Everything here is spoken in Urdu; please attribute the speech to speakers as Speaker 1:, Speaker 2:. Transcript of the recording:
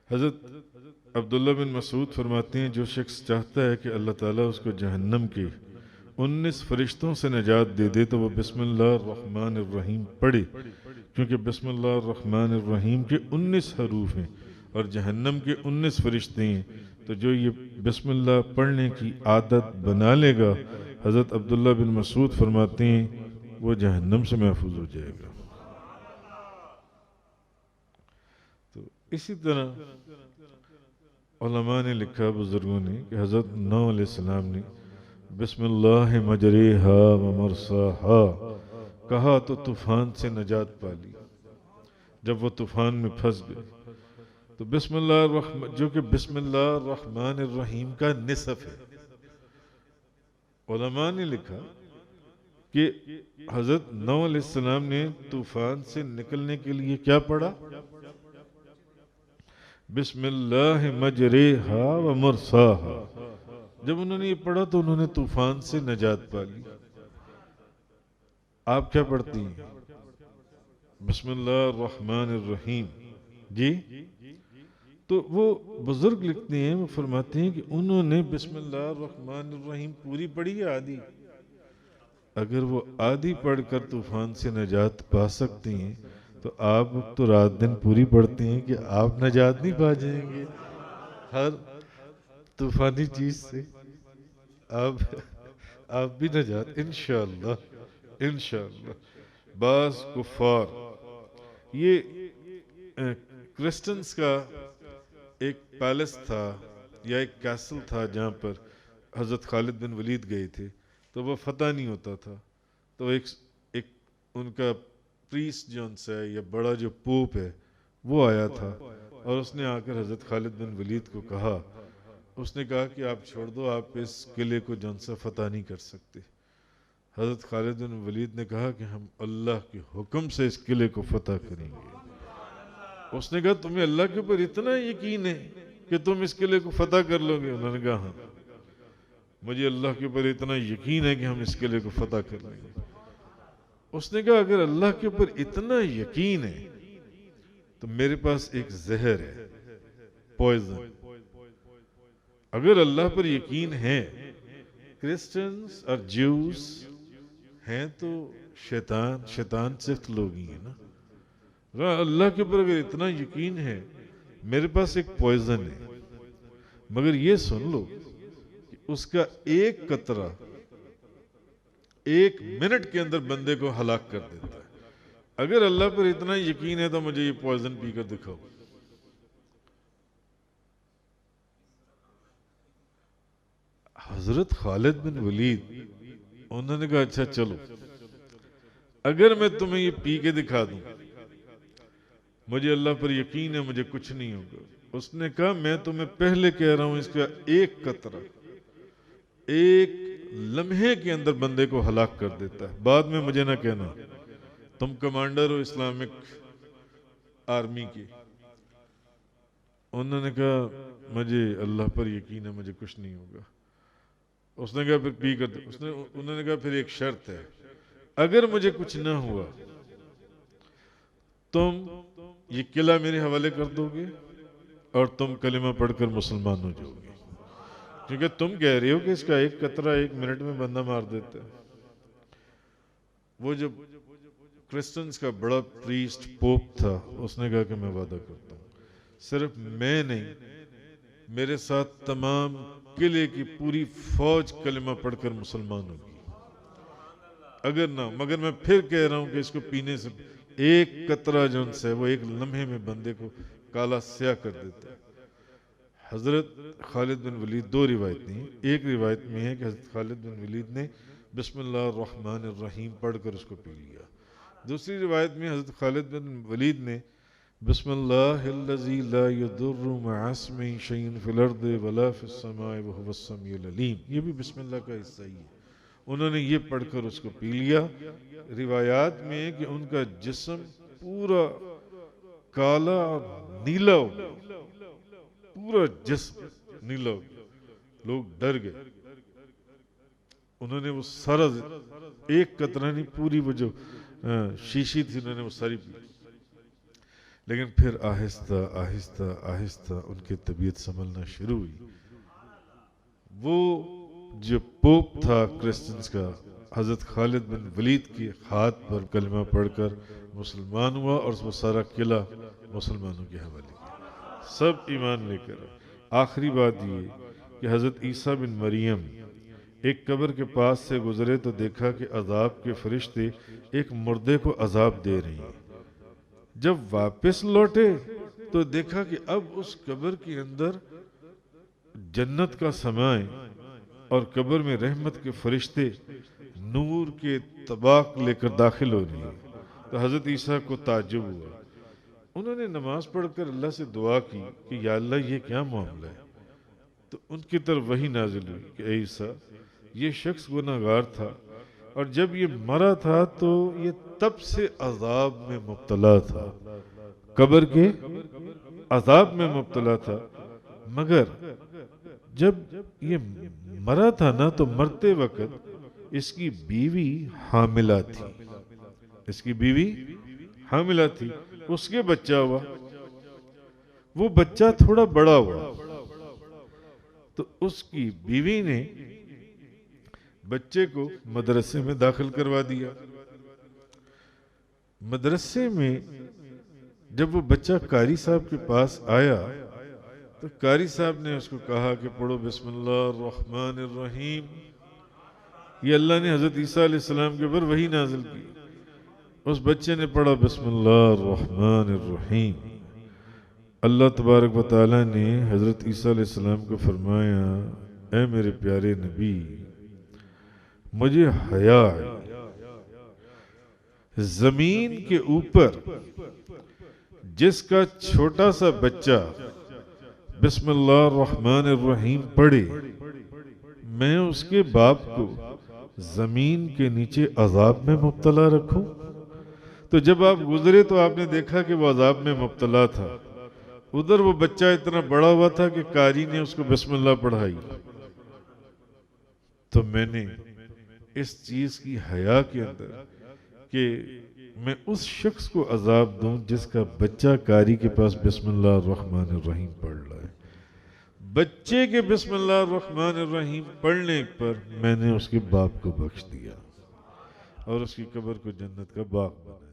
Speaker 1: حضرت عبداللہ بن مسعود فرماتے ہیں جو شخص چاہتا ہے کہ اللہ تعالیٰ اس کو جہنم کے 19 فرشتوں سے نجات دے دے تو وہ بسم اللہ الرحمن الرحیم پڑھے، کیونکہ بسم اللہ الرحمن الرحیم کے 19 حروف ہیں اور جہنم کے 19 فرشتے ہیں، تو جو یہ بسم اللہ پڑھنے کی عادت بنا لے گا، حضرت عبداللہ بن مسعود فرماتے ہیں وہ جہنم سے محفوظ ہو جائے گا۔ تو اسی طرح علماء نے لکھا، بزرگوں نے، کہ حضرت نوح علیہ السلام نے بسم اللہ مجریہا و مرساہا کہا تو طوفان سے نجات پا لی۔ جب وہ طوفان میں پھنس گئے تو بسم اللہ الرحمن، جو کہ بسم اللہ الرحمن الرحیم کا نصف ہے، علماء نے لکھا کہ حضرت نوح علیہ السلام نے طوفان سے نکلنے کے لیے کیا پڑھا؟ بسم اللہ مجریہا و مرساہا۔ جب انہوں نے یہ پڑھا تو انہوں نے طوفان سے نجات پا لی۔ آپ کیا پڑھتی ہیں؟ بسم اللہ الرحمن الرحیم۔ جی، تو وہ بزرگ لکھتے ہیں، وہ فرماتے ہیں کہ انہوں نے بسم اللہ الرحمن الرحیم پوری پڑھی ہے آدھی؟ اگر وہ آدھی پڑھ کر طوفان سے نجات پا سکتے ہیں تو آپ تو رات دن پوری پڑھتے ہیں کہ آپ نجات نہیں پا جائیں گے ہر طوفانی چیز سے؟ آپ بھی نجات انشاءاللہ انشاءاللہ۔ بعض کفار، یہ کرسچنز کا ایک پیلس تھا یا ایک کیسل تھا جہاں پر حضرت خالد بن ولید گئے تھے، تو وہ فتح نہیں ہوتا تھا، تو ایک ان کا پریسٹ جو ان سے یا بڑا جو پوپ ہے وہ آیا تھا، اور اس نے آ کر حضرت خالد بن ولید کو کہا، اس نے کہا کہ آپ چھوڑ دو، آپ اس قلعے کو جو ان سے فتح نہیں کر سکتے۔ حضرت خالد بن ولید نے کہا کہ ہم اللہ کے حکم سے اس قلعے کو فتح کریں گے۔ اس نے کہا تمہیں اللہ کے اوپر اتنا یقین ہے کہ تم اس قلعے کو فتح کر لو گے؟ انہوں نے کہا ہاں، مجھے اللہ کے اوپر اتنا یقین ہے کہ ہم اس قلعے کو فتح کر لیں گے۔ اس نے کہا اگر اللہ کے اوپر اتنا یقین ہے تو میرے پاس ایک زہر ہے، پوائزن۔ اگر اللہ پر یقین ہے، کرسچنز اور جیوز ہیں تو شیطان صرف لوگ ہی ہیں نا۔ اللہ کے اوپر اگر اتنا یقین ہے، میرے پاس ایک پوائزن ہے، مگر یہ سن لو کہ اس کا ایک قطرہ 1 منٹ کے اندر بندے کو ہلاک کر دیتا ہے۔ اگر اللہ پر اتنا یقین ہے تو مجھے یہ پوائزن پی کر دکھاؤ۔ حضرت خالد بن ولید انہوں نے کہا اچھا چلو، اگر میں تمہیں یہ پی کے دکھا دوں، مجھے اللہ پر یقین ہے مجھے کچھ نہیں ہوگا۔ اس نے کہا میں تمہیں پہلے کہہ رہا ہوں اس کا ایک قطرہ 1 لمحے کے اندر بندے کو ہلاک کر دیتا ہے، بعد میں مجھے نہ کہنا تم کمانڈر ہو اسلامک آرمی کی۔ انہوں نے کہا مجھے اللہ پر یقین ہے مجھے کچھ نہیں ہوگا۔ اس نے کہا پھر پی کر دو۔ انہوں نے کہا پھر ایک شرط ہے، اگر مجھے کچھ نہ ہوا تم یہ قلعہ میرے حوالے کر دو گے اور تم کلمہ پڑھ کر مسلمان ہو جاؤ گے، کیونکہ تم کہہ رہے ہو کہ اس کا ایک قطرہ 1 منٹ میں بندہ مار دیتا ہے۔ وہ جو کرسچنز کا بڑا پریسٹ پوپ تھا، اس نے کہا کہ میں وعدہ کرتا ہوں صرف میں نہیں، میرے ساتھ تمام قلعے کی پوری فوج کلمہ پڑھ کر مسلمان ہوگی، اگر نہ، مگر میں پھر کہہ رہا ہوں کہ اس کو پینے سے ایک قطرہ جو ان سے وہ 1 لمحے میں بندے کو کالا سیاہ کر دیتا ہے۔ حضرت خالد بن ولید 2 روایتیں ہیں، ایک روایت میں ہے کہ حضرت خالد بن ولید نے بسم اللہ الرحمن الرحیم پڑھ کر اس کو پی لیا۔ دوسری روایت میں حضرت خالد بن ولید نے بسم اللہ الذی لا یضر مع اسمہ شیء فی الارض ولا فی السماء وهو السمیع العلیم، یہ بھی بسم اللہ کا حصہ ہی ہے، انہوں نے یہ پڑھ کر اس کو پی لیا۔ روایات میں ہے کہ ان کا جسم پورا کالا اور نیلا ہو گیا، پورا جسم نیلا ہو گیا، لوگ ڈر گئے۔ انہوں نے وہ سارا ایک قطرہ نہیں، پوری وہ جو شیشی تھی انہوں نے وہ ساری پی۔ لیکن پھر آہستہ آہستہ آہستہ ان کی طبیعت سنبھلنا شروع ہوئی. وہ جو پوپ تھا کرسچنز کا، حضرت خالد بن ولید کے ہاتھ پر کلمہ پڑھ کر مسلمان ہوا اور وہ سارا قلعہ مسلمانوں کے حوالے کیا، سب ایمان لے کر. آخری بات یہ کہ حضرت عیسیٰ بن مریم ایک قبر کے پاس سے گزرے تو دیکھا کہ عذاب کے فرشتے ایک مردے کو عذاب دے رہے ہیں. جب واپس لوٹے تو دیکھا کہ اب اس قبر کے اندر جنت کا سمائے اور قبر میں رحمت کے فرشتے نور کے طباق لے کر داخل ہو رہی ہیں. تو حضرت عیسیٰ کو تعجب ہوا. انہوں نے نماز پڑھ کر اللہ سے دعا کی کہ یا اللہ یہ کیا معاملہ ہے. تو ان کی طرف وحی نازل ہوئی کہ اے عیسیٰ، یہ شخص گناہگار تھا اور جب یہ مرا تھا تو یہ تب سے عذاب میں مبتلا تھا، قبر کے عذاب میں مبتلا تھا. مگر جب یہ مرا تھا نا تو مرتے وقت اس کی بیوی حاملہ تھی، اس کی بیوی حاملہ تھی، اس کے بچہ ہوا. وہ بچہ تھوڑا بڑا ہوا تو اس کی بیوی نے بچے کو مدرسے میں داخل کروا دیا. مدرسے میں جب وہ بچہ قاری صاحب کے پاس آیا تو قاری صاحب نے اس کو کہا کہ پڑھو بسم اللہ الرحمن الرحیم. یہ اللہ نے حضرت عیسیٰ علیہ السلام کے اوپر وحی نازل کی. اس بچے نے پڑھا بسم اللہ الرحمن الرحیم. اللہ تبارک و تعالیٰ نے حضرت عیسیٰ علیہ السلام کو فرمایا اے میرے پیارے نبی، مجھے حیا ہے، زمین کے اوپر جس کا چھوٹا سا بچہ بسم اللہ الرحمن الرحیم پڑھے، میں اس کے باپ کو زمین کے نیچے عذاب میں مبتلا رکھوں. تو جب آپ گزرے تو آپ نے دیکھا کہ وہ عذاب میں مبتلا تھا. ادھر وہ بچہ اتنا بڑا ہوا تھا کہ قاری نے اس کو بسم اللہ پڑھائی. تو میں نے اس چیز کی حیا کے اندر کہ میں اس شخص کو عذاب دوں جس کا بچہ قاری کے پاس بسم اللہ الرحمن الرحیم پڑھ رہا ہے، بچے کے بسم اللہ الرحمن الرحیم پڑھنے پر میں نے اس کے باپ کو بخش دیا اور اس کی قبر کو جنت کا باغ بنا.